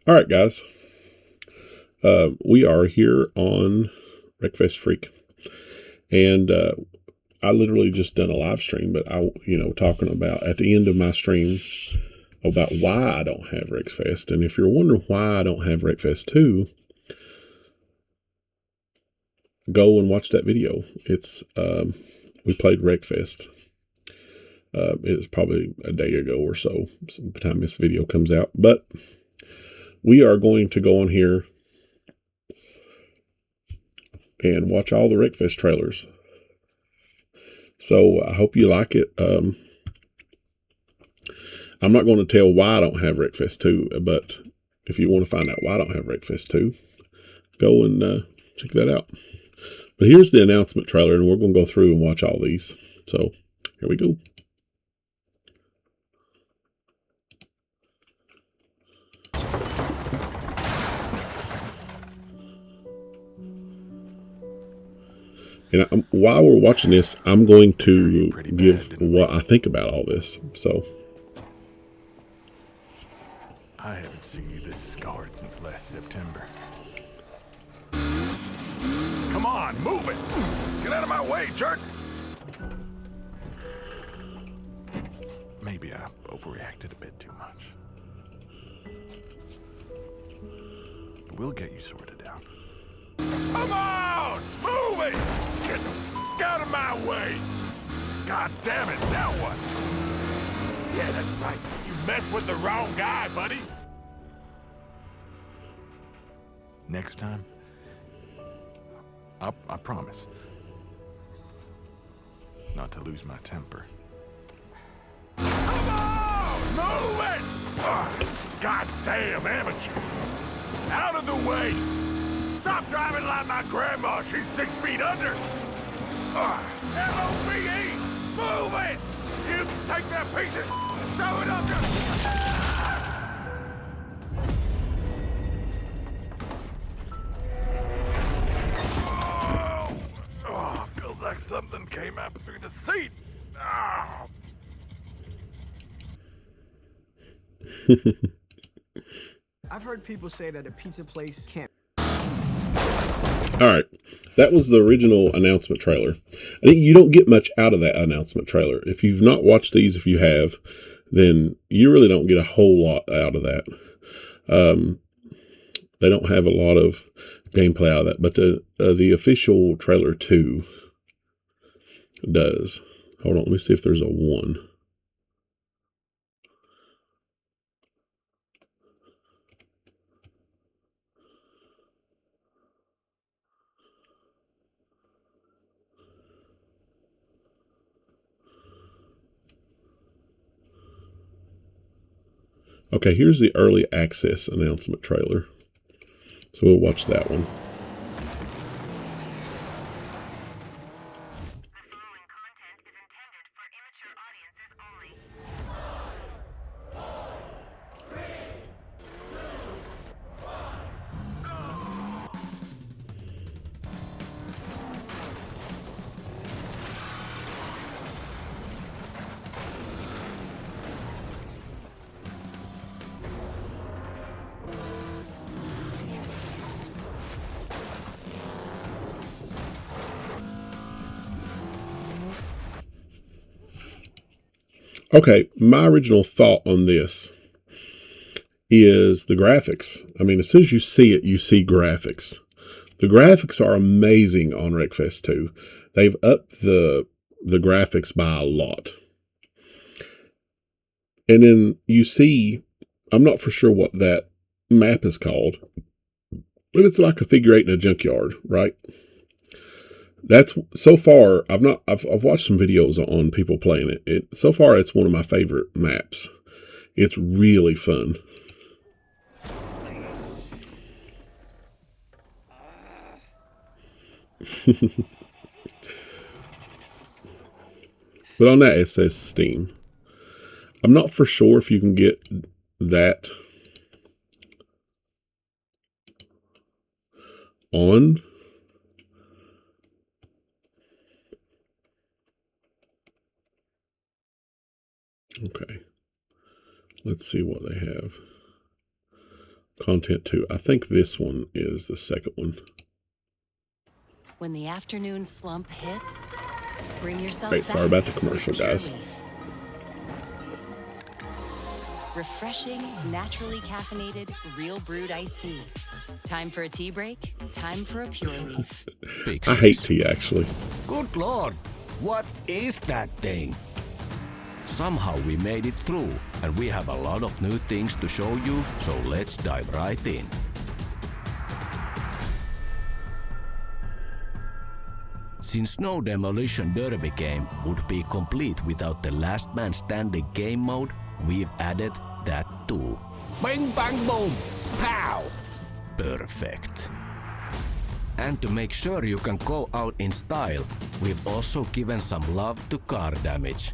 All right, guys. We are here on Wreckfest Freak, and I literally just done a live stream, but talking about at the end of my stream about why I don't have Wreckfest, and if you're wondering why I don't have Wreckfest 2, go and watch that video. It's we played Wreckfest. It was probably a day ago or so, by the time this video comes out, but we are going to go on here and watch all the Wreckfest trailers. So I hope you like it. I'm not going to tell why I don't have Wreckfest 2, but if you want to find out why I don't have Wreckfest 2, go and check that out. But here's the announcement trailer, and we're going to go through and watch all these. So here we go. And while we're watching this, I'm going to give what I think about all this. So I haven't seen you this scarred since last September. Come on, move it! Get out of my way, jerk! Maybe I overreacted a bit too much. But we'll get you sorted out. Come on! Move it! Get the f*** out of my way! God damn it, now what? Yeah, that's right. You messed with the wrong guy, buddy. Next time, I promise not to lose my temper. Come on! Move it! God damn amateur! Out of the way! Stop driving like my grandma. She's 6 feet under. M-O-V-E! Move it! You take that piece of and throw it up feels like something came out between the seat. I've heard people say that a pizza place can't. all right, that was the original announcement trailer. I think you don't get much out of that announcement trailer. If you've not watched these, if you have, then you really don't get a whole lot out of that. They don't have a lot of gameplay out of that, but the official trailer 2 does. Hold on, let me see if there's a 1. Okay, here's the early access announcement trailer. So we'll watch that one. Okay, my original thought on this is the graphics. I mean, as soon as you see it, you see graphics. The graphics are amazing on Wreckfest 2. They've upped the graphics by a lot. And then you see, I'm not for sure what that map is called, but it's like a figure 8 in a junkyard, right? That's so far. I've watched some videos on people playing it. So far, it's one of my favorite maps. It's really fun. But on that, it says Steam. I'm not for sure if you can get that on. Okay. Let's see what they have. Content 2. I think this one is the second one. When the afternoon slump hits, bring yourself Wait, sorry back about the commercial, with guys. Pure Leaf. Refreshing, naturally caffeinated, real brewed iced tea. Time for a tea break, time for a Pure Leaf. I hate tea, actually. Good Lord, what is that thing? Somehow we made it through, and we have a lot of new things to show you, so let's dive right in. Since no Demolition Derby game would be complete without the last man standing game mode, we've added that too. Bing bang boom! Pow! Perfect. And to make sure you can go out in style, we've also given some love to car damage.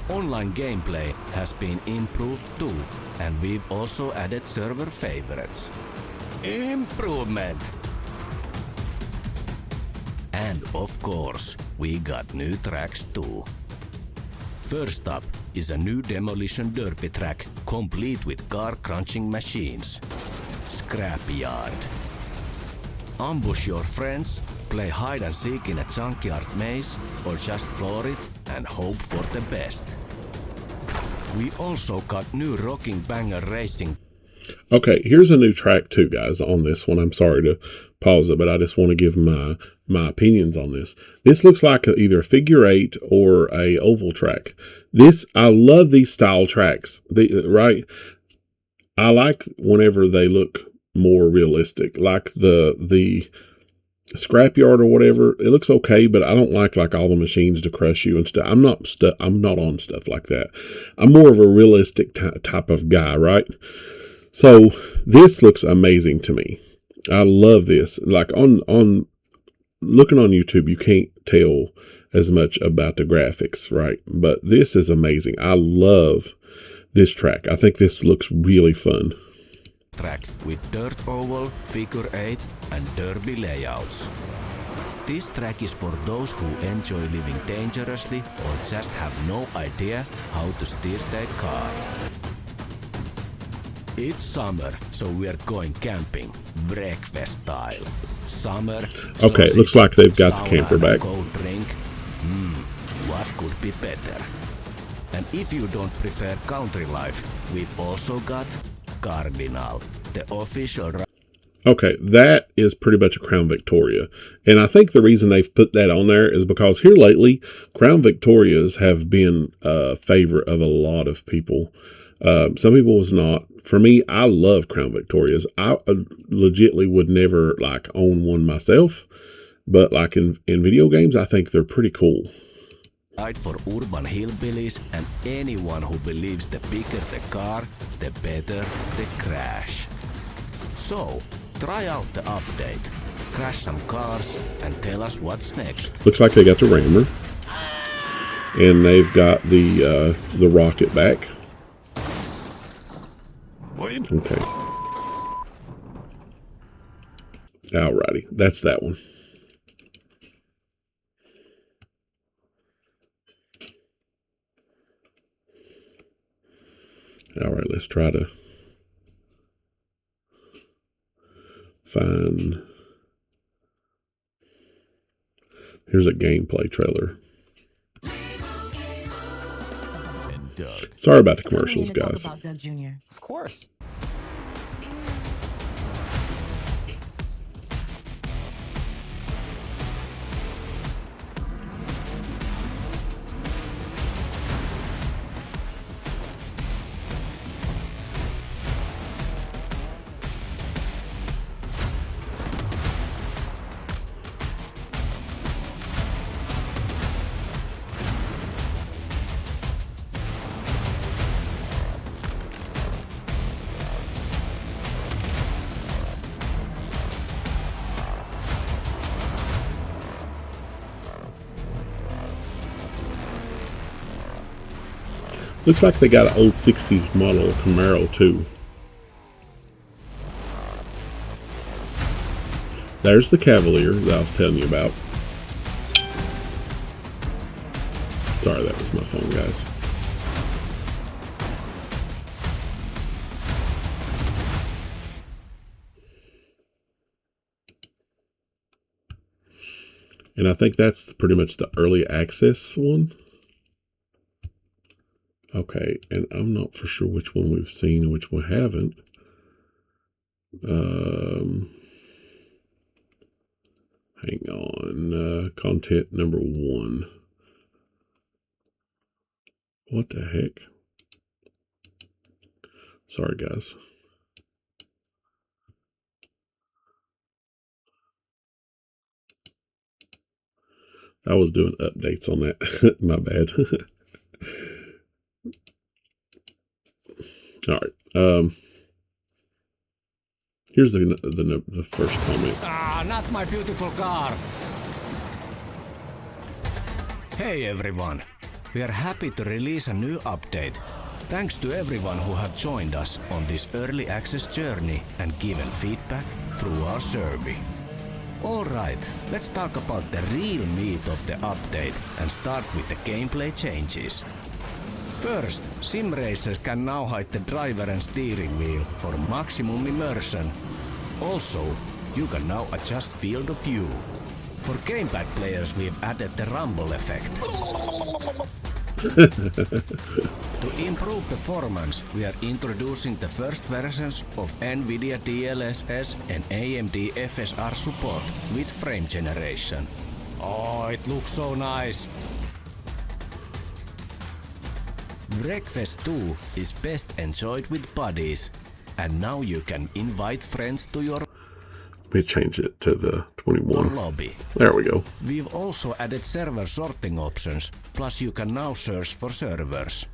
Online gameplay has been improved too, and we've also added server favorites. Improvement! And of course, we got new tracks too. First up is a new Demolition Derby track, complete with car crunching machines. Scrapyard. Ambush your friends, play hide and seek in a junkyard maze, or just floor it and hope for the best. We also got new rocking banger racing. Okay, here's a new track too, guys, on this one. I'm sorry to pause it, but I just want to give my opinions on this. This looks like either a figure eight or a oval track. I love these style tracks, right? I like whenever they look more realistic, like the scrapyard or whatever. It looks okay, but I don't like all the machines to crush you and stuff. I'm not on stuff like that. I'm more of a realistic type of guy, right? So this looks amazing to me. I love this. Like on looking on YouTube, you can't tell as much about the graphics, right? But this is amazing. I love this track. I think this looks really fun. Track with dirt oval, figure eight, and derby layouts. This track is for those who enjoy living dangerously or just have no idea how to steer their car. It's summer, so we're going camping, wreckfest style. Summer. Okay, it looks like they've got the camper back. Cold drink. What could be better? And if you don't prefer country life, we've also got Cardinal, the official. Okay, that is pretty much a Crown Victoria. And I think the reason they've put that on there is because here lately, Crown Victorias have been a favorite of a lot of people. Some people was not. For me, I love Crown Victorias. I legitimately would never own one myself, but in video games, I think they're pretty cool. Right for urban hillbillies and anyone who believes the bigger the car, the better the crash. So, try out the update, crash some cars, and tell us what's next. Looks like they got the rammer, and they've got the rocket back. Okay. Alrighty, that's that one. Alright, let's try to find. Here's a gameplay trailer. Sorry about the commercials, guys. Talk about Doug Jr. Of course. Looks like they got an old 60s model Camaro too. There's the Cavalier that I was telling you about. Sorry, that was my phone, guys. And I think that's pretty much the early access one. Okay, and I'm not for sure which one we've seen and which one haven't. Hang on. Content number 1. What the heck? Sorry, guys. I was doing updates on that. My bad. All right. Here's the first comment. Ah, not my beautiful car. Hey everyone. We are happy to release a new update. Thanks to everyone who have joined us on this early access journey and given feedback through our survey. Alright, let's talk about the real meat of the update and start with the gameplay changes. First, sim racers can now hide the driver and steering wheel for maximum immersion. Also, you can now adjust field of view. For gamepad players, we've added the rumble effect. To improve performance, we are introducing the first versions of NVIDIA DLSS and AMD FSR support with frame generation. Oh, it looks so nice! Wreckfest 2 is best enjoyed with buddies, and now you can invite friends to your Let me change it to the 21. lobby. There we go. We've also added server sorting options, plus you can now search for servers.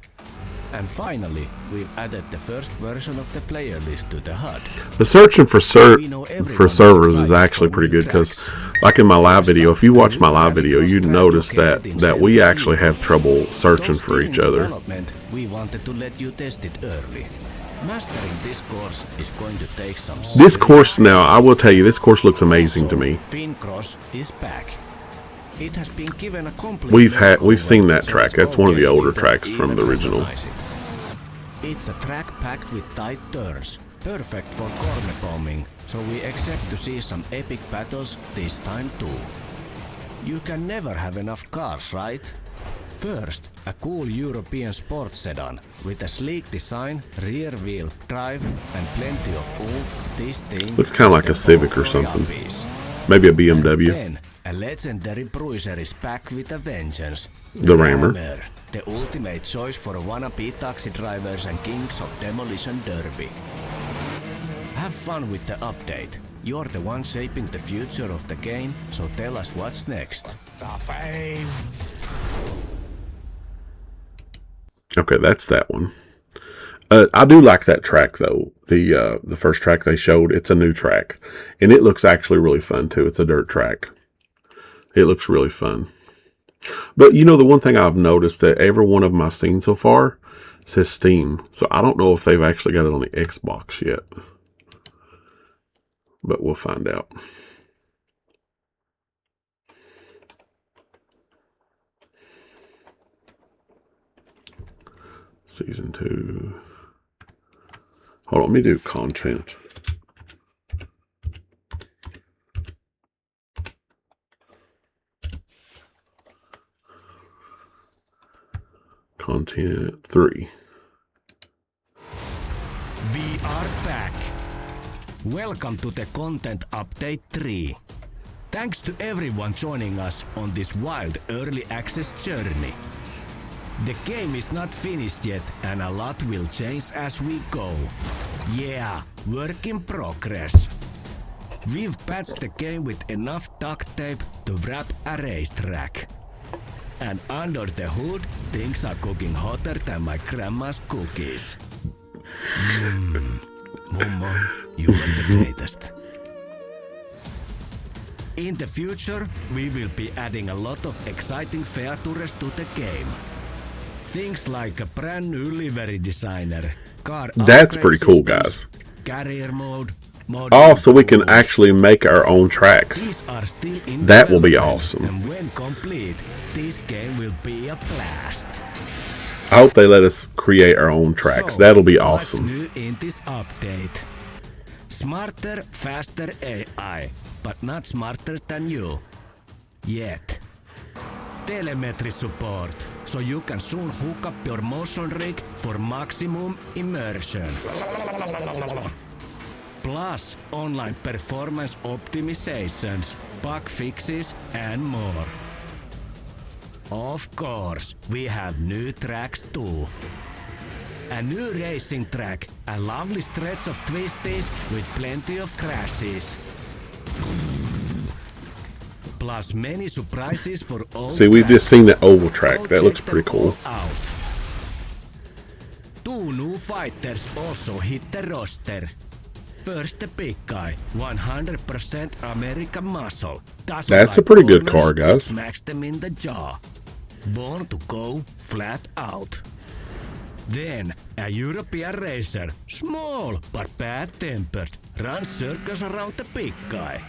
And finally, we've added the first version of the player list to the HUD. The searching for servers is actually pretty good because, like in my live video, if you watch my live video, you'd notice that we actually have trouble searching for each other. We wanted to let you test it early. Mastering this course is going to take some. This course now, I will tell you, this course looks amazing to me. Fincross is back. It has been given a complete. We've seen that track. That's one of the older tracks from the original. It's a track packed with tight turns, perfect for corner bombing, so we expect to see some epic battles this time too. You can never have enough cars, right? First, a cool European sports sedan with a sleek design, rear wheel drive, and plenty of oomph. This thing looks kind of like a Civic or something. Maybe a BMW. And then, a legendary bruiser is back with a vengeance. The Rammer. The ultimate choice for wannabe taxi drivers and kings of demolition derby. Have fun with the update. You're the one shaping the future of the game, so tell us what's next. The fame. Okay, that's that one. I do like that track though. The first track they showed, it's a new track, and it looks actually really fun too. It's a dirt track. It looks really fun. But you know, the one thing I've noticed that every one of them I've seen so far says Steam. So I don't know if they've actually got it on the Xbox yet. But we'll find out. Season 2. Hold on, let me do content. Content 3. We are back. Welcome to the Content Update 3. Thanks to everyone joining us on this wild early access journey. The game is not finished yet and a lot will change as we go. Yeah, work in progress. We've patched the game with enough duct tape to wrap a racetrack. And under the hood, things are cooking hotter than my grandma's cookies. Mummo, you are the greatest. In the future, we will be adding a lot of exciting features to the game. Things like a brand new livery designer, car. That's pretty cool, guys. Carrier mode. Oh, so we can actually make our own tracks. That will be awesome. And when complete, this game will be a blast. I hope they let us create our own tracks. That'll be awesome. What's new in this update? Smarter, faster AI, but not smarter than you. yet. Telemetry support, so you can soon hook up your motion rig for maximum immersion. Plus online performance optimizations, bug fixes and more. Of course, we have new tracks too. A new racing track, a lovely stretch of twisties with plenty of crashes. Plus many surprises for all. See, we've just seen that oval track. That looks pretty cool. Out. 2 new fighters also hit the roster. First, the big guy, 100% American muscle. That's a pretty good car, guys. Smash them in the jaw. Born to go flat out. Then, a European racer, small but bad-tempered, runs circles around the big guy.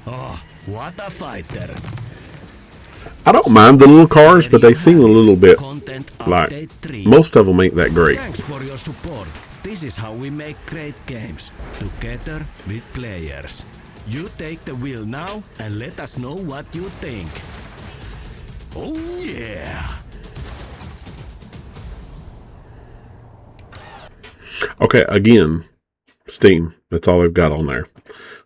Oh, what a fighter. I don't mind the little cars, but they seem a little bit like most of them ain't that great. Thanks for your support. This is how we make great games, together with players. You take the wheel now and let us know what you think. Oh yeah! Okay, again, Steam. That's all they've got on there.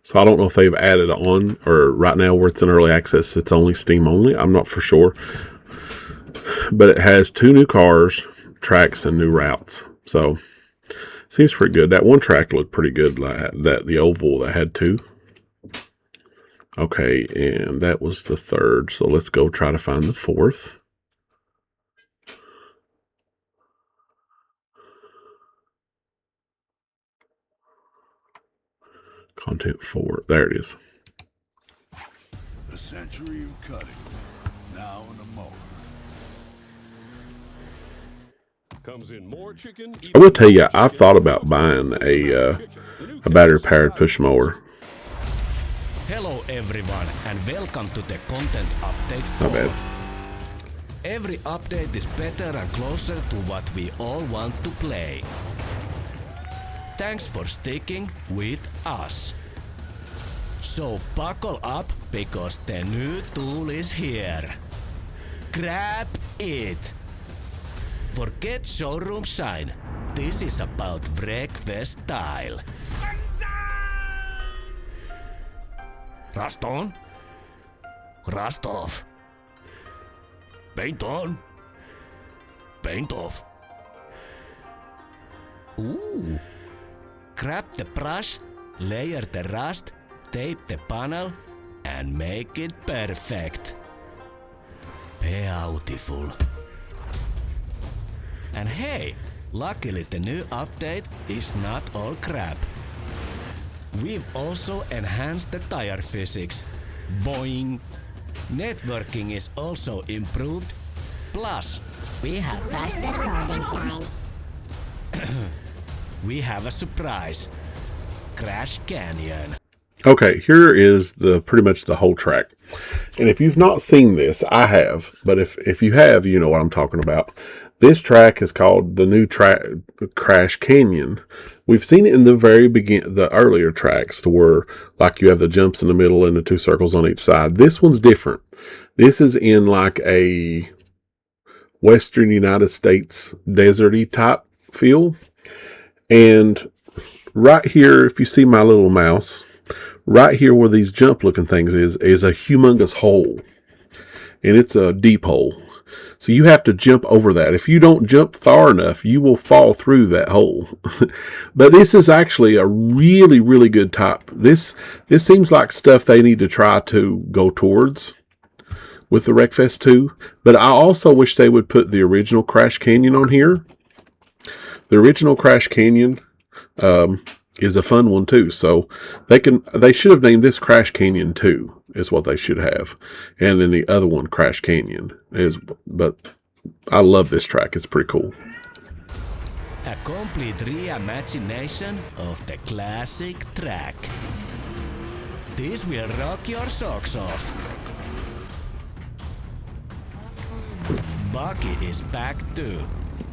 So I don't know if they've added on, or right now where it's in early access, it's only Steam only. I'm not for sure. But it has 2 new cars, tracks, and new routes. So seems pretty good. That one track looked pretty good. That the oval that had 2. Okay, and that was the 3rd. So let's go try to find the 4th. Content 4. There it is. A century of cutting. Now in a mower. Comes in more chicken. I will tell you, I've thought about buying a battery-powered push mower. Hello everyone and welcome to the content update 4. Not bad. Every update is better and closer to what we all want to play. Thanks for sticking with us. So buckle up because the new tool is here. Grab it. Forget showroom shine. This is about wreckfest style. Rust on. Rust off. Paint on. Paint off. Ooh. Grab the brush, layer the rust, tape the panel, and make it perfect. Beautiful. And hey, luckily the new update is not all crap. We've also enhanced the tire physics. Boing! Networking is also improved. Plus, we have faster loading times. We have a surprise. Crash Canyon. Okay, here is pretty much the whole track. And if you've not seen this, I have. But if you have, you know what I'm talking about. This track is called the new track, Crash Canyon. We've seen it in the the earlier tracks, to where like you have the jumps in the middle and the 2 circles on each side. This one's different. This is in like a Western United States deserty type feel. And right here, if you see my little mouse, right here where these jump looking things is a humongous hole. And it's a deep hole. So you have to jump over that. If you don't jump far enough, you will fall through that hole. But this is actually a really, really good type. This seems like stuff they need to try to go towards with the wreckfest 2. But I also wish they would put the original Crash Canyon on here. The original Crash Canyon is a fun one too. So they should have named this Crash Canyon 2 is what they should have. And then the other one, Crash Canyon, but I love this track. It's pretty cool. A complete reimagination of the classic track. This will rock your socks off. Bucky is back too.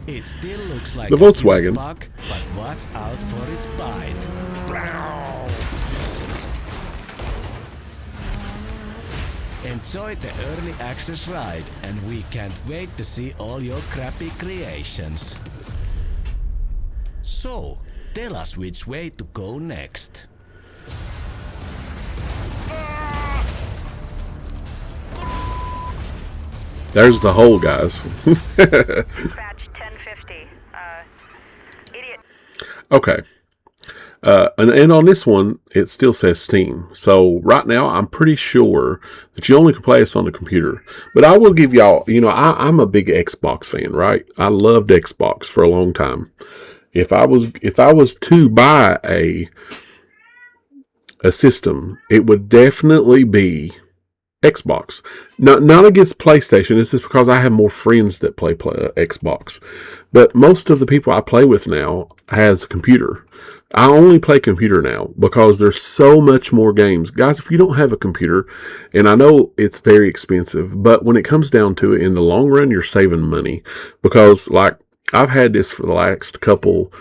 It still looks like the Volkswagen. Bug, but watch out for its bite. Enjoy the early access ride, and we can't wait to see all your crappy creations. So, tell us which way to go next. There's the hole, guys. Dispatch 1050. Idiot. Okay. And on this one, it still says Steam. So right now, I'm pretty sure that you only can play this on the computer. But I will give y'all, I'm a big Xbox fan, right? I loved Xbox for a long time. If I was to buy a system, it would definitely be Xbox. Not against PlayStation. This is because I have more friends that play Xbox. But most of the people I play with now has a computer. I only play computer now because there's so much more games. Guys, if you don't have a computer, and I know it's very expensive, but when it comes down to it, in the long run, you're saving money. Because, like, I've had this for the last couple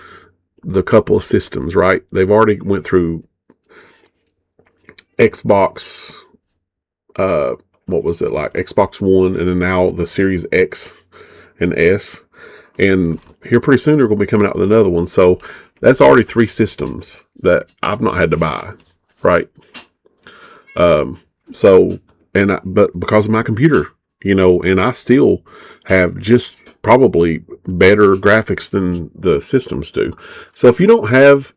of systems, right? They've already went through Xbox, what was it, like Xbox One, and then now the Series X and S. And here pretty soon they're going to be coming out with another one. So that's already 3 systems that I've not had to buy, right? But because of my computer, and I still have just probably better graphics than the systems do. So if you don't have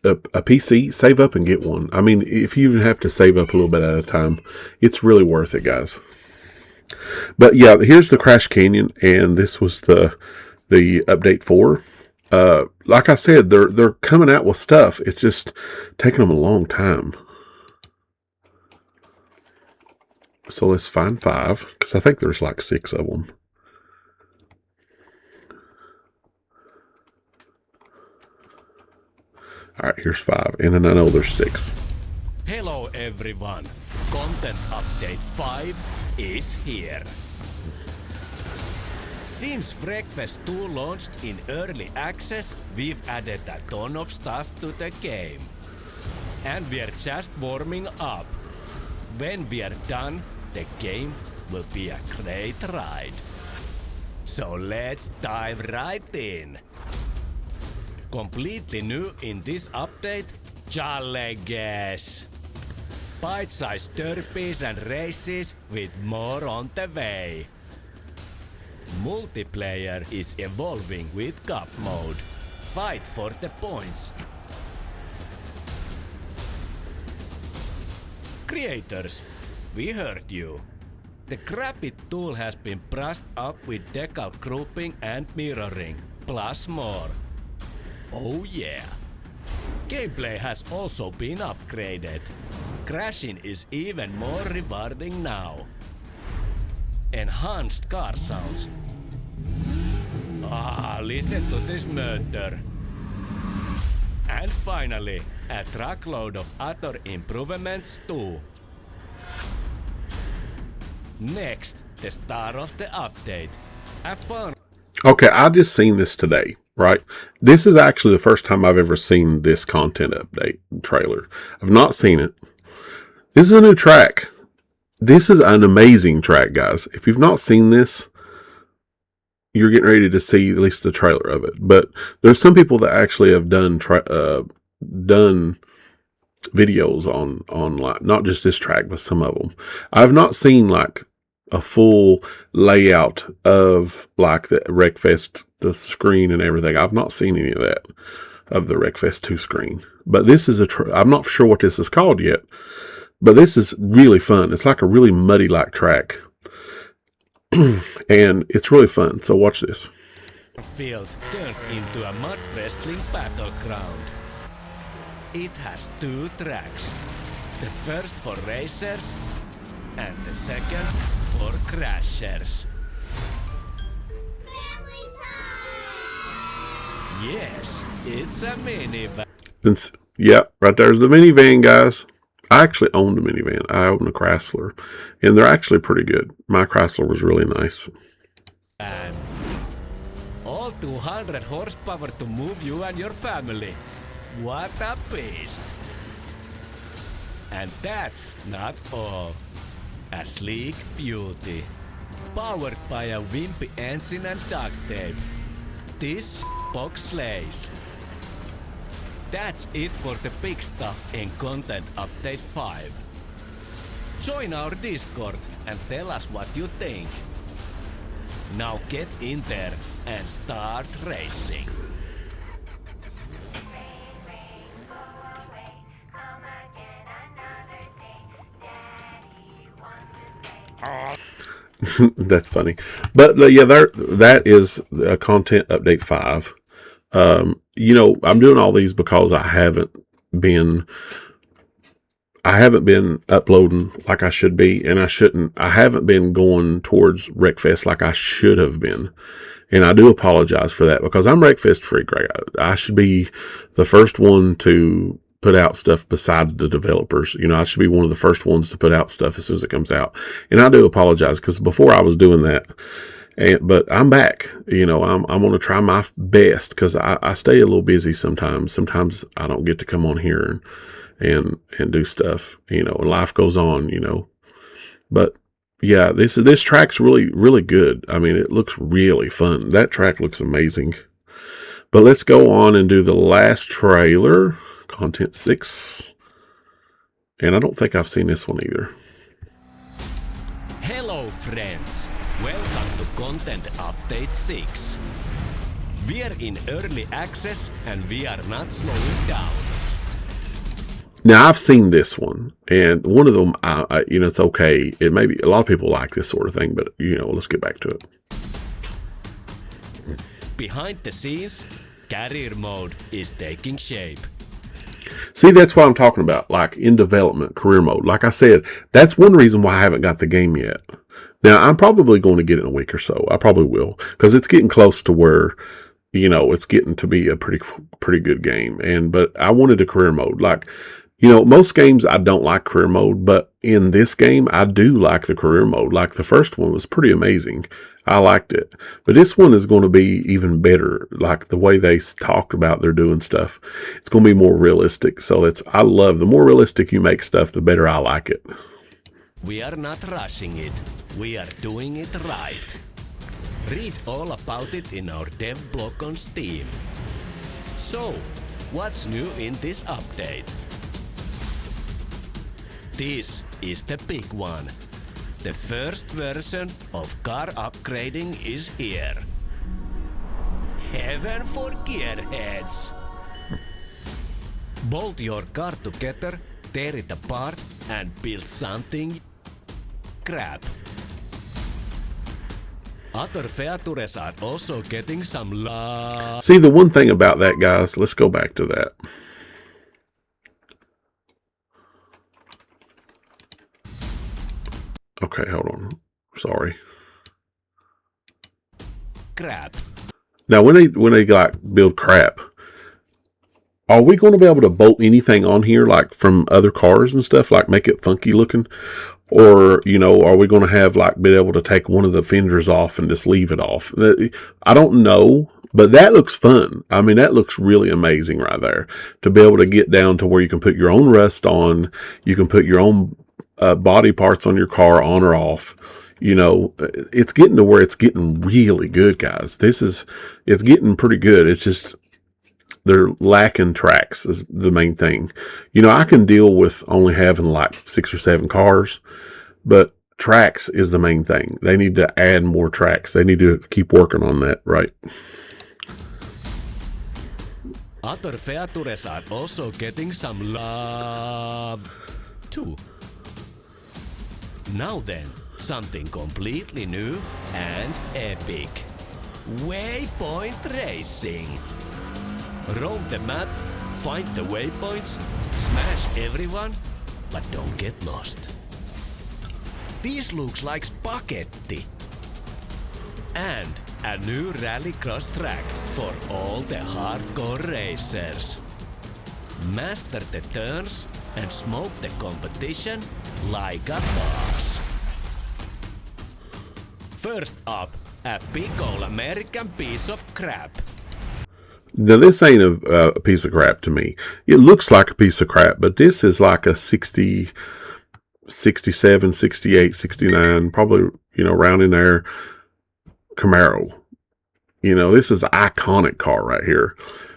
a PC, save up and get one. I mean, if you even have to save up a little bit at a time, it's really worth it, guys. But yeah, here's the Crash Canyon, and this was the update 4. Like I said, they're coming out with stuff. It's just taking them a long time. So let's find 5, because I think there's like 6 of them. All right, here's 5, and then I know there's 6. Hello everyone, Content Update 5 is here. Since wreckfest 2 launched in early access, we've added a ton of stuff to the game. And we're just warming up. When we're done, the game will be a great ride. So let's dive right in. Completely new in this update, challenges. Bite-sized derbies and races with more on the way. Multiplayer is evolving with cup mode. Fight for the points. Creators, we heard you. The crappy tool has been brushed up with decal grouping and mirroring, plus more. Oh yeah. Gameplay has also been upgraded. Crashing is even more rewarding now. Enhanced car sounds. Listen to this motor. And finally, a truckload of other improvements too. Next, the star of the update. A fun. Okay, I just seen this today, right? This is actually the first time I've ever seen this content update trailer. I've not seen it. This is a new track. This is an amazing track, guys. If you've not seen this, you're getting ready to see at least the trailer of it. But there's some people that actually have done videos on like not just this track, but some of them. I've not seen like a full layout of like the wreckfest, the screen and everything. I've not seen any of that of the wreckfest 2 screen. But this is I'm not sure what this is called yet. But this is really fun. It's like a really muddy like track. And it's really fun. So watch this. Field turned into a mud wrestling battleground. It has 2 tracks. The first for racers and the second for crashers. Yes, it's a minivan. Yeah, right there's the minivan, guys. I actually owned a minivan. I owned a Chrysler, and they're actually pretty good. My Chrysler was really nice. And all 200 horsepower to move you and your family. What a beast! And that's not all. a sleek beauty. Powered by a wimpy engine and duct tape. This box slays. That's it for the big stuff in Content Update 5. Join our Discord and tell us what you think. Now get in there and start racing. That's funny. But yeah, that is Content Update 5. I'm doing all these because I haven't been uploading like I should be, and I haven't been going towards wreckfest like I should have been. And I do apologize for that because I'm wreckfest freak. Right? I should be the first one to put out stuff besides the developers. I should be one of the first ones to put out stuff as soon as it comes out. And I do apologize because before I was doing that. But I'm back. I'm going to try my best because I stay a little busy sometimes. Sometimes I don't get to come on here and do stuff, and life goes on, But yeah, this track's really, really good. I mean, it looks really fun. That track looks amazing. But let's go on and do the last trailer, Content 6. And I don't think I've seen this one either. Hello friends, welcome to Content Update 6. We're in early access and we are not slowing down. Now I've seen this one, and one of them, it's okay. It may be a lot of people like this sort of thing, but let's get back to it. Behind the scenes, career mode is taking shape. See, that's what I'm talking about, like in development, career mode. Like I said, that's one reason why I haven't got the game yet. Now, I'm probably going to get it in a week or so. I probably will, because it's getting close to where, it's getting to be a pretty good game. But I wanted a career mode. Like, most games I don't like career mode, but in this game, I do like the career mode. Like the first one was pretty amazing. I liked it. But this one is going to be even better. Like the way they talked about they're doing stuff. It's going to be more realistic. So I love the more realistic you make stuff, the better I like it. We are not rushing it. We are doing it right. Read all about it in our dev blog on Steam. So, what's new in this update? This is the big one. The first version of car upgrading is here. Heaven for gearheads! Bolt your car together, tear it apart, and build something crap. Other features are also getting some love. See, the one thing about that, guys, let's go back to that. Okay, hold on. Sorry. Crap. Now, when they like build crap, are we going to be able to bolt anything on here, like from other cars and stuff, like make it funky looking? Or, are we going to have like be able to take one of the fenders off and just leave it off? I don't know, but that looks fun. I mean, that looks really amazing right there. To be able to get down to where you can put your own rust on, you can put your own body parts on your car on or off. It's getting to where it's getting really good, guys. It's getting pretty good. It's just they're lacking tracks is the main thing. I can deal with only having like 6 or 7 cars, but tracks is the main thing. They need to add more tracks. They need to keep working on that, right? Other features are also getting some love too. Now then, something completely new and epic. Waypoint racing. Roam the map, find the waypoints, smash everyone, but don't get lost. This looks like spaghetti. And a new rallycross track for all the hardcore racers. Master the turns and smoke the competition like a boss. First up, a big ol' American piece of crap. Now, this ain't a piece of crap to me. It looks like a piece of crap, but this is like a 60 67, 68, 69, probably, around in there, Camaro. This is an iconic car right here.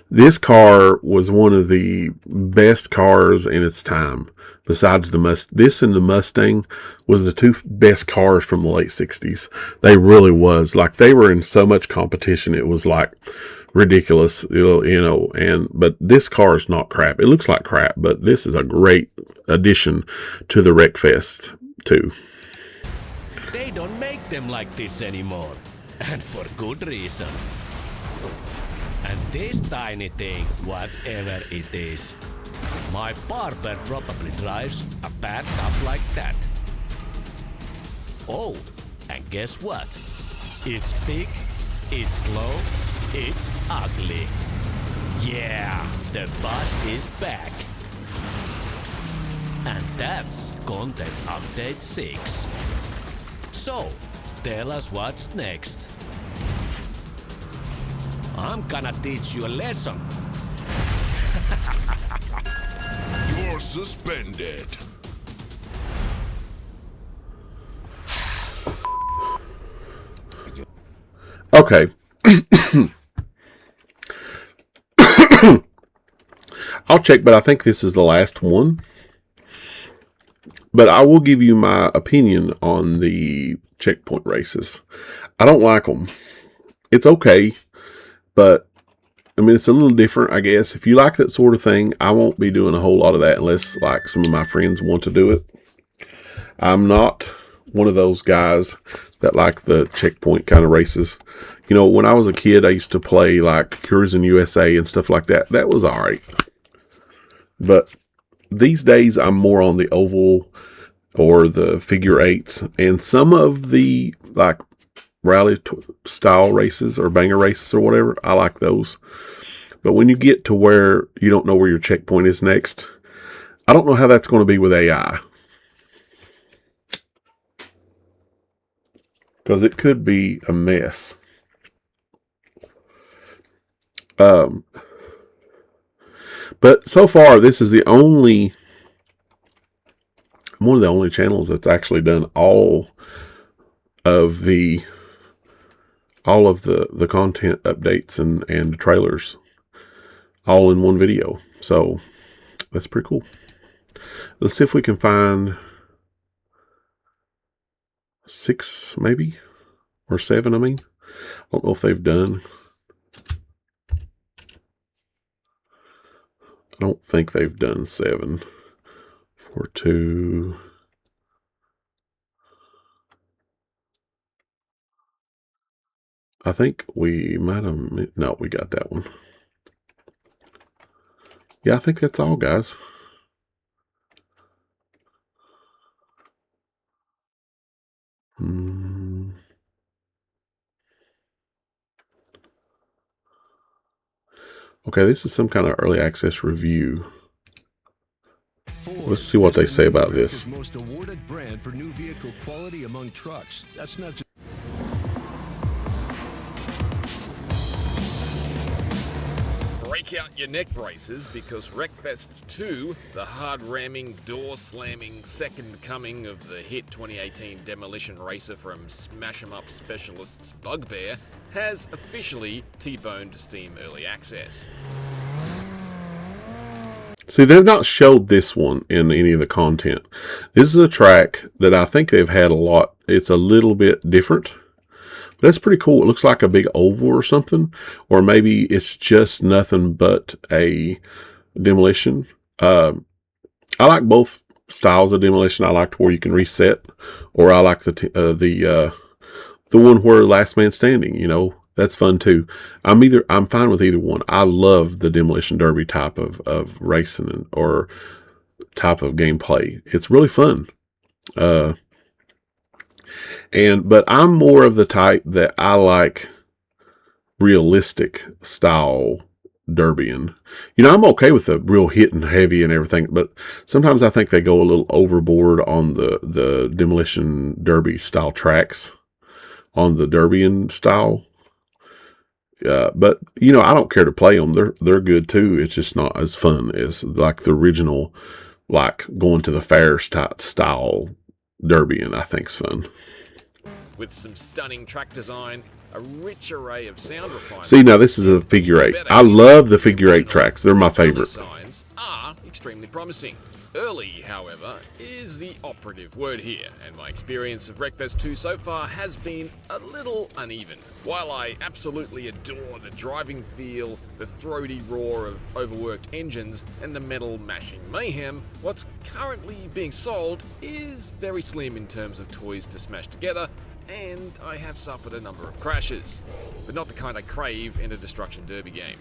This car was one of the best cars in its time. Besides this and the Mustang was the two best cars from the late 60s. They really was. Like, they were in so much competition. It was like ridiculous, but this car is not crap. It looks like crap, but this is a great addition to the wreckfest too. They don't make them like this anymore. And for good reason. And this tiny thing, whatever it is, my barber probably drives a bad cup like that. Oh, and guess what? It's big, it's slow, it's ugly. Yeah, the bus is back. And that's Content Update 6. So, tell us what's next. I'm gonna teach you a lesson. You're suspended. Okay. I'll check, but I think this is the last one. But I will give you my opinion on the checkpoint races. I don't like them. It's okay, but I mean, it's a little different, I guess. If you like that sort of thing, I won't be doing a whole lot of that unless, like, some of my friends want to do it. I'm not one of those guys that like the checkpoint kind of races. When I was a kid, I used to play, like, Cruising USA and stuff like that. That was all right. But these days, I'm more on the oval or the figure eights. And some of the, like, rally style races or banger races or whatever, I like those. But when you get to where you don't know where your checkpoint is next, I don't know how that's going to be with AI. Because it could be a mess. But so far, this is one of the only channels that's actually done all of the content updates and trailers all in one video. So that's pretty cool. Let's see if we can find 6 maybe, or 7. I don't know if they've done. I don't think they've done 7. 4, 2. I think we might have. No, we got that one. Yeah, I think that's all, guys. Okay, this is some kind of early access review. Let's see what they say about this. Most awarded brand for new vehicle quality among trucks. That's not just break out your neck braces because wreckfest 2, the hard-ramming, door-slamming second coming of the hit 2018 demolition racer from Smash 'em Up specialists Bugbear, has officially T-boned Steam Early Access. See, they've not showed this one in any of the content. This is a track that I think they've had a lot. It's a little bit different. But that's pretty cool. It looks like a big oval or something. Or maybe it's just nothing but a demolition. I like both styles of demolition. I like where you can reset. Or I like the one where last man standing, That's fun too. I'm fine with either one. I love the demolition derby type of racing or type of gameplay. It's really fun. But I'm more of the type that I like realistic style derbying. I'm okay with the real hitting heavy and everything, but sometimes I think they go a little overboard on the demolition derby style tracks on the derbying style. But I don't care to play them. They're good too. It's just not as fun as like the original like going to the fair style derbying, I think, is fun. With some stunning track design, a rich array of sound refinement. See, now this is a figure eight. I love the figure eight tracks. They're my favorite. Signs are extremely promising. Early, however, is the operative word here, and my experience of wreckfest 2 so far has been a little uneven. While I absolutely adore the driving feel, the throaty roar of overworked engines, and the metal mashing mayhem, what's currently being sold is very slim in terms of toys to smash together, and I have suffered a number of crashes, but not the kind I crave in a destruction derby game.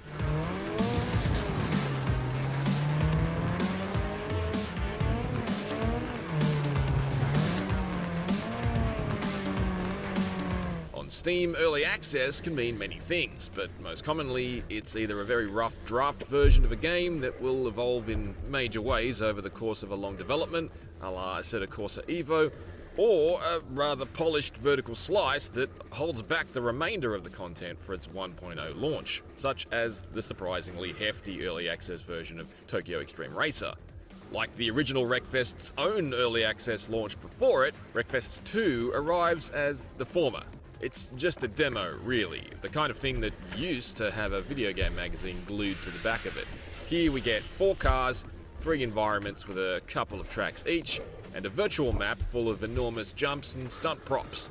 On Steam, early access can mean many things, but most commonly it's either a very rough draft version of a game that will evolve in major ways over the course of a long development, a la Assetto Corsa Evo, or a rather polished vertical slice that holds back the remainder of the content for its 1.0 launch, such as the surprisingly hefty early access version of Tokyo Extreme Racer. Like the original Wreckfest's own early access launch before it, Wreckfest 2 arrives as the former. It's just a demo, really, the kind of thing that used to have a video game magazine glued to the back of it. Here we get 4 cars, 3 environments with a couple of tracks each, and a virtual map full of enormous jumps and stunt props.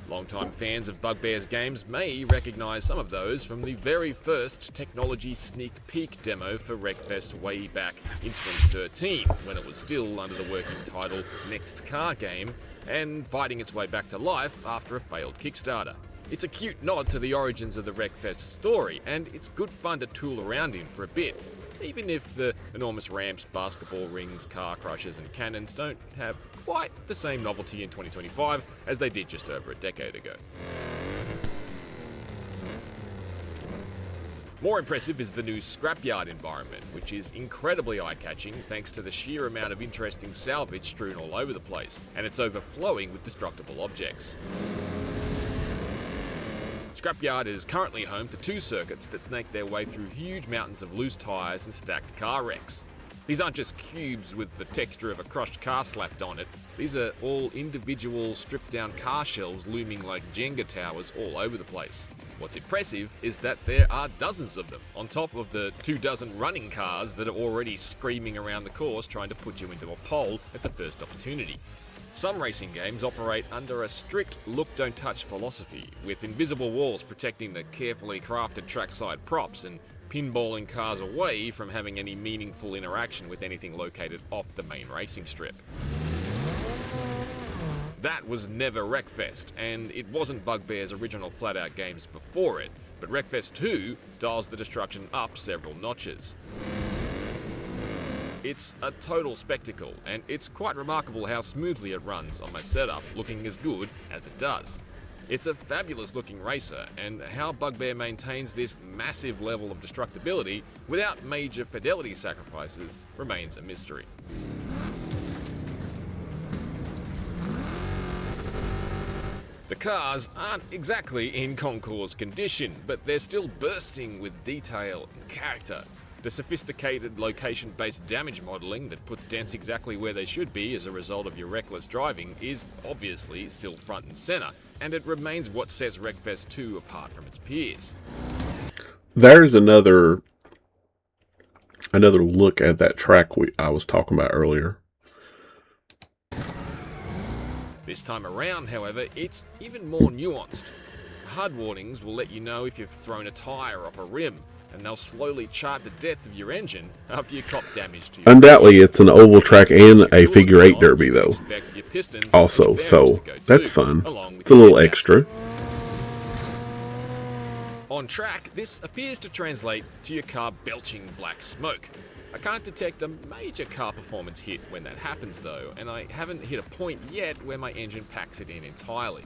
Longtime fans of Bugbear's games may recognise some of those from the very first technology sneak peek demo for Wreckfest way back in 2013, when it was still under the working title Next Car Game, and fighting its way back to life after a failed Kickstarter. It's a cute nod to the origins of the Wreckfest story, and it's good fun to tool around in for a bit, even if the enormous ramps, basketball rings, car crushes and cannons don't have quite the same novelty in 2025 as they did just over a decade ago. More impressive is the new scrapyard environment, which is incredibly eye-catching thanks to the sheer amount of interesting salvage strewn all over the place, and it's overflowing with destructible objects. Scrapyard is currently home to 2 circuits that snake their way through huge mountains of loose tyres and stacked car wrecks. These aren't just cubes with the texture of a crushed car slapped on it, these are all individual stripped down car shells looming like Jenga towers all over the place. What's impressive is that there are dozens of them, on top of the 24 running cars that are already screaming around the course trying to put you into a pole at the first opportunity. Some racing games operate under a strict look-don't-touch philosophy, with invisible walls protecting the carefully crafted trackside props and pinballing cars away from having any meaningful interaction with anything located off the main racing strip. That was never Wreckfest, and it wasn't Bugbear's original flat-out games before it, but Wreckfest 2 dials the destruction up several notches. It's a total spectacle, and it's quite remarkable how smoothly it runs on my setup, looking as good as it does. It's a fabulous looking racer, and how Bugbear maintains this massive level of destructibility without major fidelity sacrifices remains a mystery. The cars aren't exactly in concours condition, but they're still bursting with detail and character. The sophisticated location-based damage modelling that puts dents exactly where they should be as a result of your reckless driving is obviously still front and centre, and it remains what sets Wreckfest 2 apart from its peers. There's another look at that track I was talking about earlier. This time around, however, it's even more nuanced. HUD warnings will let you know if you've thrown a tyre off a rim, and they'll slowly chart the death of your engine after you cop damage to your Undoubtedly, it's an oval track and a figure 8 derby, though. Also, so that's fun. It's a little extra. On track, this appears to translate to your car belching black smoke. I can't detect a major car performance hit when that happens though, and I haven't hit a point yet where my engine packs it in entirely.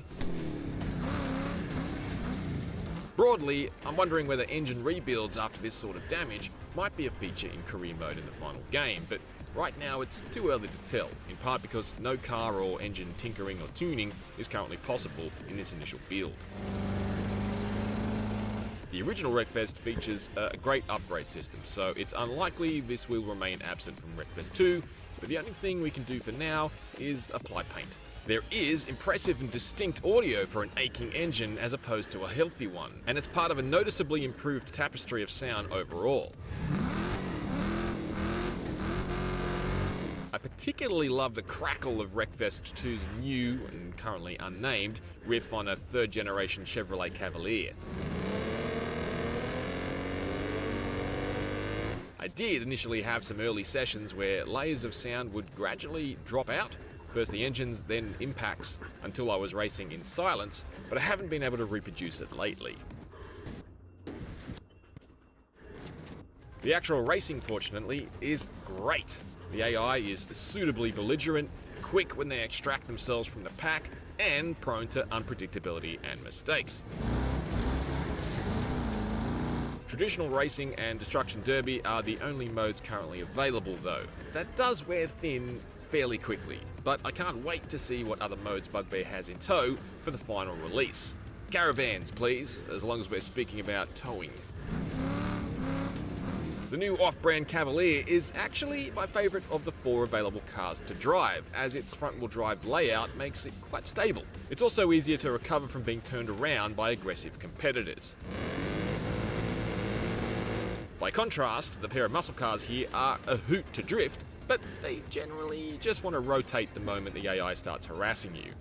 Broadly, I'm wondering whether engine rebuilds after this sort of damage might be a feature in career mode in the final game, but right now it's too early to tell, in part because no car or engine tinkering or tuning is currently possible in this initial build. The original Wreckfest features a great upgrade system, so it's unlikely this will remain absent from Wreckfest 2, but the only thing we can do for now is apply paint. There is impressive and distinct audio for an aching engine as opposed to a healthy one, and it's part of a noticeably improved tapestry of sound overall. I particularly love the crackle of Wreckfest 2's new, and currently unnamed, riff on a third-generation Chevrolet Cavalier. I did initially have some early sessions where layers of sound would gradually drop out, first the engines, then impacts, until I was racing in silence, but I haven't been able to reproduce it lately. The actual racing, fortunately, is great. The AI is suitably belligerent, quick when they extract themselves from the pack, and prone to unpredictability and mistakes. Traditional racing and destruction derby are the only modes currently available though. That does wear thin fairly quickly, but I can't wait to see what other modes Bugbear has in tow for the final release. Caravans, please, as long as we're speaking about towing. The new off-brand Cavalier is actually my favourite of the 4 available cars to drive, as its front-wheel drive layout makes it quite stable. It's also easier to recover from being turned around by aggressive competitors. By contrast, the pair of muscle cars here are a hoot to drift, but they generally just want to rotate the moment the AI starts harassing you.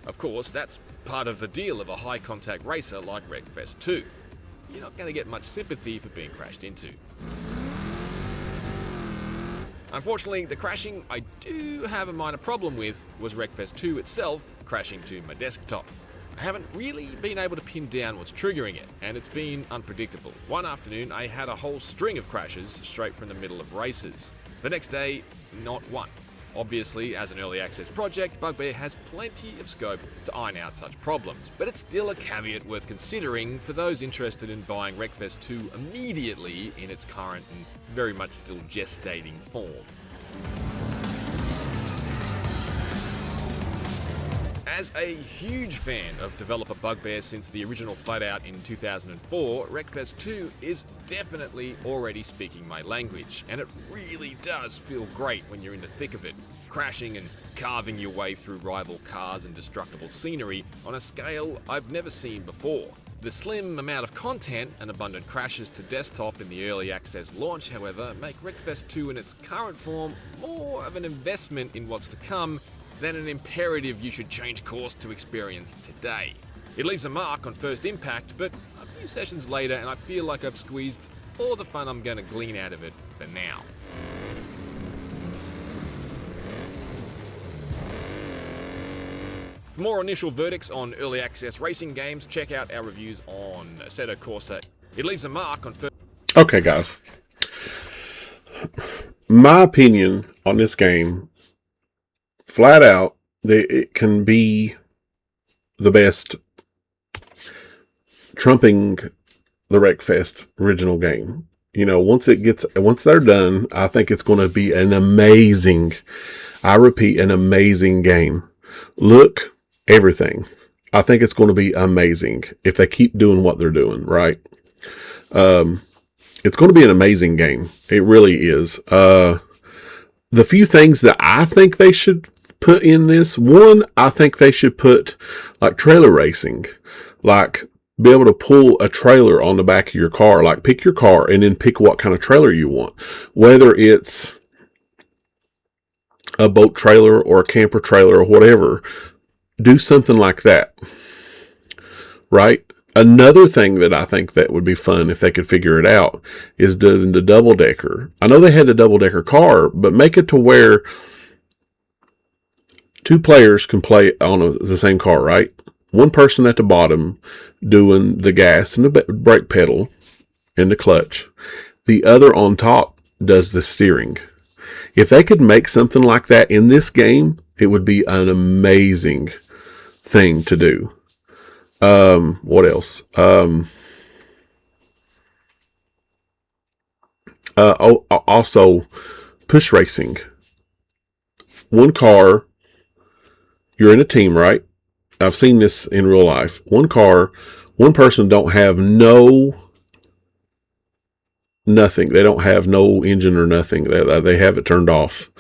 Of course, that's part of the deal of a high-contact racer like Wreckfest 2. You're not going to get much sympathy for being crashed into. Unfortunately, the crashing I do have a minor problem with was Wreckfest 2 itself crashing to my desktop. I haven't really been able to pin down what's triggering it, and it's been unpredictable. One afternoon, I had a whole string of crashes straight from the middle of races. The next day, not one. Obviously, as an early access project, Bugbear has plenty of scope to iron out such problems, but it's still a caveat worth considering for those interested in buying Wreckfest 2 immediately in its current and very much still gestating form. As a huge fan of developer Bugbear since the original Flatout in 2004, Wreckfest 2 is definitely already speaking my language, and it really does feel great when you're in the thick of it, crashing and carving your way through rival cars and destructible scenery on a scale I've never seen before. The slim amount of content and abundant crashes to desktop in the early access launch, however, make Wreckfest 2 in its current form more of an investment in what's to come than an imperative you should change course to experience today. It leaves a mark on first impact, but a few sessions later and I feel like I've squeezed all the fun I'm going to glean out of it for now. For more initial verdicts on early access racing games, check out our reviews on Assetto Corsa. It leaves a mark on first... Okay, guys. My opinion on this game, flat out, it can be the best, trumping the Wreckfest original game. You know, once they're done, I think it's going to be an amazing, I repeat, an amazing game. Look, everything. I think it's going to be amazing if they keep doing what they're doing, right? It's going to be an amazing game. It really is. The few things that I think they should put in this, one, I think they should put like trailer racing, like be able to pull a trailer on the back of your car, like pick your car and then pick what kind of trailer you want, whether it's a boat trailer or a camper trailer or whatever. Do something like that, right? Another thing that I think that would be fun if they could figure it out is doing the double decker. I know they had the double decker car, but make it to where 2 players can play on the same car, right? One person at the bottom doing the gas and the brake pedal and the clutch. The other on top does the steering. If they could make something like that in this game, it would be an amazing thing to do. What else? Also push racing. One car, you're in a team, right? I've seen this in real life. One car One person don't have nothing. They don't have no engine or nothing. They have it turned off.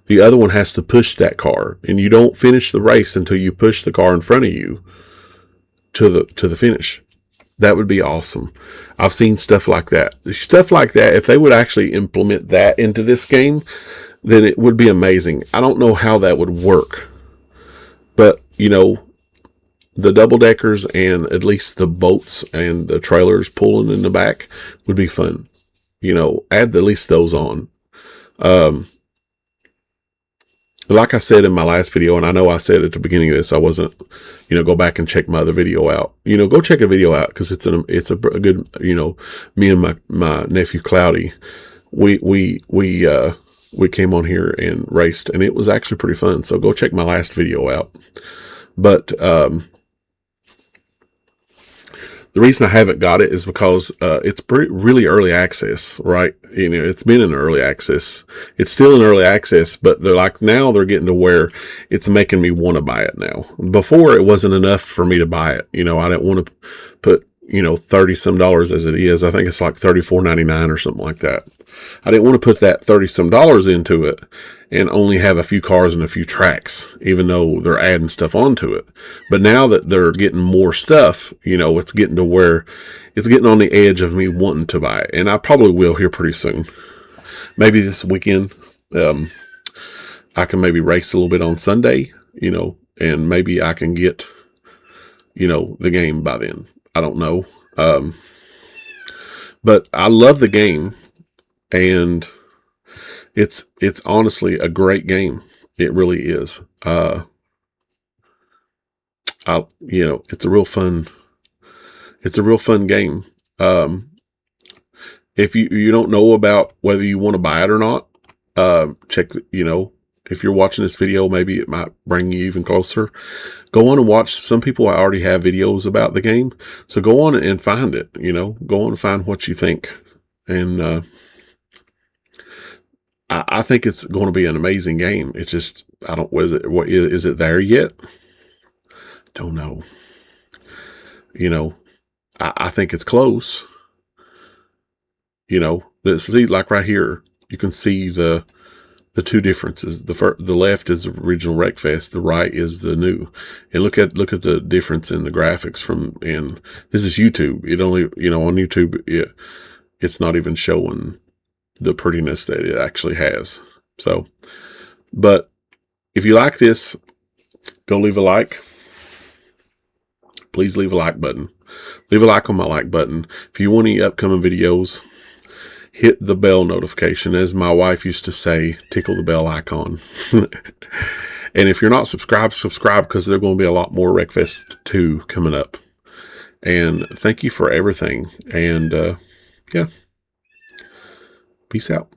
The other one has to push that car, and you don't finish the race until you push the car in front of you to the finish. That would be awesome. I've seen stuff like that. Stuff like that, if they would actually implement that into this game, then it would be amazing. I don't know how that would work, but you know, the double deckers and at least the boats and the trailers pulling in the back would be fun. You know, add at least those on. Like I said in my last video, and I know I said at the beginning of this, I wasn't, you know, go back and check my other video out. You know, go check a video out because it's a good, you know, me and my nephew Cloudy, we came on here and raced, and it was actually pretty fun. So go check my last video out. But the reason I haven't got it is because it's really early access, right? You know, it's been in early access. It's still in early access, but now they're getting to where it's making me want to buy it now. Before, it wasn't enough for me to buy it. You know, I didn't want to put, you know, $30 some as it is. I think it's like $34.99 or something like that. I didn't want to put that $30 some into it and only have a few cars and a few tracks, even though they're adding stuff onto it. But now that they're getting more stuff, you know, it's getting to where it's getting on the edge of me wanting to buy it. And I probably will here pretty soon. Maybe this weekend, I can maybe race a little bit on Sunday, you know, and maybe I can get, you know, the game by then. I don't know. But I love the game, and it's honestly a great game. It really is. You know, it's a real fun game. If you don't know about whether you want to buy it or not, check, you know, if you're watching this video, maybe it might bring you even closer. Go on and watch. Some people already have videos about the game. So go on and find it, you know, go on and find what you think. And, I think it's going to be an amazing game. It's just, is it there yet? Don't know. You know, I think it's close. You know, see, like right here, you can see the two differences. The left is the original wreckfest. The right is the new. And look at the difference in the graphics and this is YouTube. It only, you know, on YouTube, it's not even showing the prettiness that it actually has. So, but if you like this, go leave a like. Please leave a like button. Leave a like on my like button. If you want any upcoming videos, hit the bell notification. As my wife used to say, tickle the bell icon. And if you're not subscribed, subscribe, because there's going to be a lot more wreckfest 2 coming up. And thank you for everything. And yeah. Peace out.